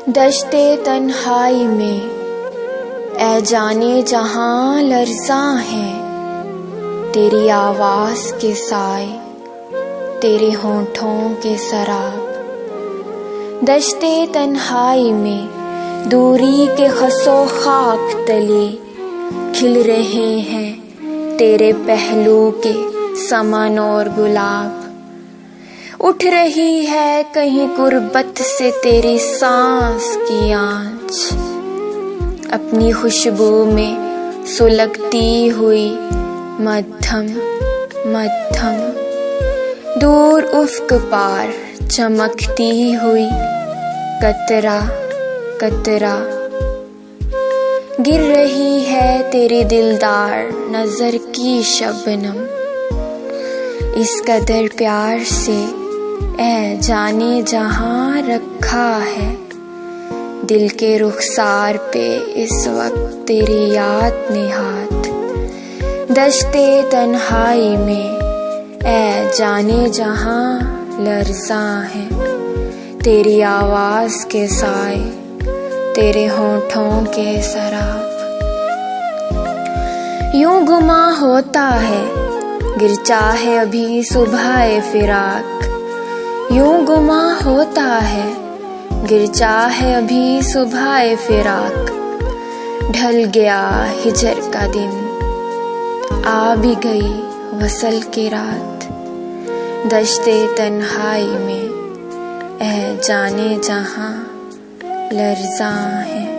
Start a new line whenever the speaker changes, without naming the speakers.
दश्ते तन्हाई में ऐ जाने जहां लर्ज़ां है, तेरी आवाज़ के साए तेरे होठों के शराब। दश्ते तन्हाई में दूरी के खसो खाक तले खिल रहे हैं तेरे पहलू के समन और गुलाब। उठ रही है कहीं गुर्बत से तेरी सांस की आँच, अपनी खुशबू में सुलगती हुई मद्धम मद्धम। दूर उफ्क पार चमकती हुई कतरा कतरा गिर रही है तेरी दिलदार नजर की शबनम। इस कदर प्यार से ऐ जाने जहां रखा है, दिल के रुखसार पे इस वक्त तेरी याद ने हाथ। दश्ते तन्हाई में ऐ जाने जहां लर्ज़ां है, तेरी आवाज़ के साए तेरे होठों के शराब। यूं गुमा होता है गिर चाहे अभी सुबह फिराक, यूं गुमा होता है गिर चाहे अभी सुबह फिराक। ढल गया हिजर का दिन, आ भी गई वसल की रात। दश्ते तन्हाई में ऐ जाने जहां लर्ज़ां है।